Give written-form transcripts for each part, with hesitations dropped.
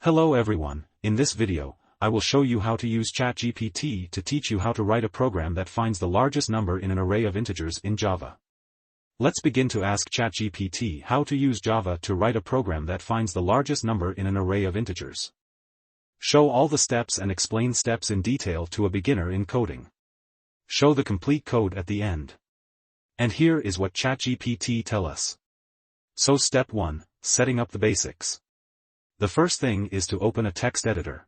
Hello everyone, in this video, I will show you how to use ChatGPT to teach you how to write a program that finds the largest number in an array of integers in Java. Let's begin to ask ChatGPT how to use Java to write a program that finds the largest number in an array of integers. Show all the steps and explain steps in detail to a beginner in coding. Show the complete code at the end. And here is what ChatGPT tells us. So step 1, setting up the basics. The first thing is to open a text editor.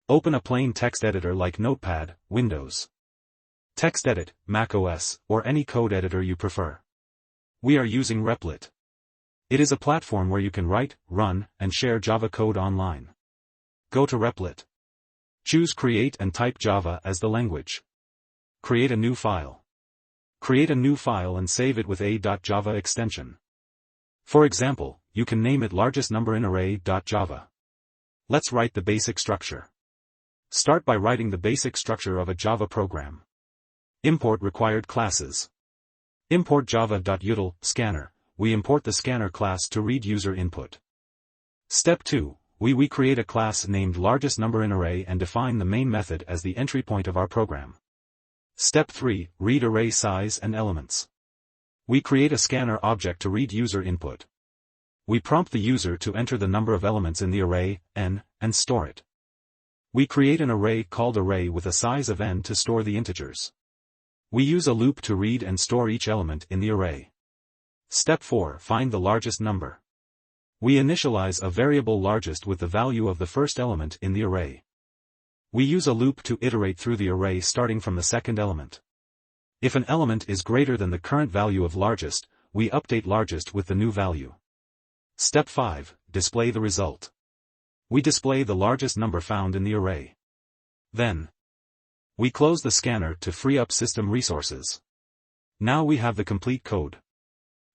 Open a plain text editor like Notepad, Windows. TextEdit, macOS, or any code editor you prefer. We are using Replit. It is a platform where you can write, run, and share Java code online. Go to Replit. Choose Create and type Java as the language. Create a new file. Create a new file and save it with a.java extension. For example, you can name it largest number in array.java. Let's write the basic structure. Start by writing the basic structure of a Java program. Import required classes. Import java.util, scanner. We import the scanner class to read user input. Step 2, we create a class named largest number in array and define the main method as the entry point of our program. Step 3, read array size and elements. We create a scanner object to read user input. We prompt the user to enter the number of elements in the array, n, and store it. We create an array called array with a size of n to store the integers. We use a loop to read and store each element in the array. Step 4, find the largest number. We initialize a variable largest with the value of the first element in the array. We use a loop to iterate through the array starting from the second element. If an element is greater than the current value of largest, we update largest with the new value. Step 5, display the result. We display the largest number found in the array. Then, we close the scanner to free up system resources. Now we have the complete code.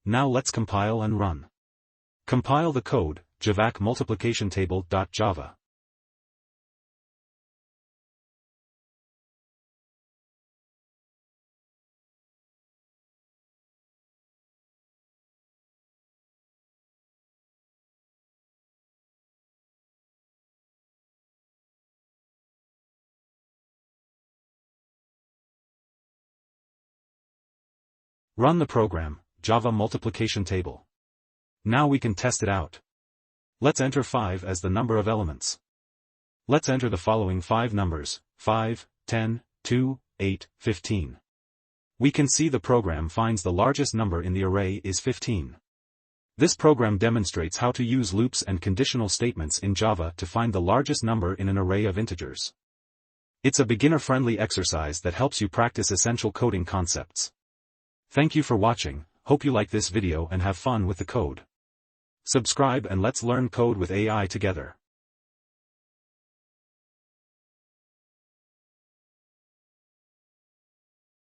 Now let's compile and run. Compile the code, javac multiplication table.java. Run the program, Java multiplication table. Now we can test it out. Let's enter 5 as the number of elements. Let's enter the following 5 numbers, 5, 10, 2, 8, 15. We can see the program finds the largest number in the array is 15. This program demonstrates how to use loops and conditional statements in Java to find the largest number in an array of integers. It's a beginner-friendly exercise that helps you practice essential coding concepts. Thank you for watching, hope you like this video and have fun with the code. Subscribe and let's learn code with AI together.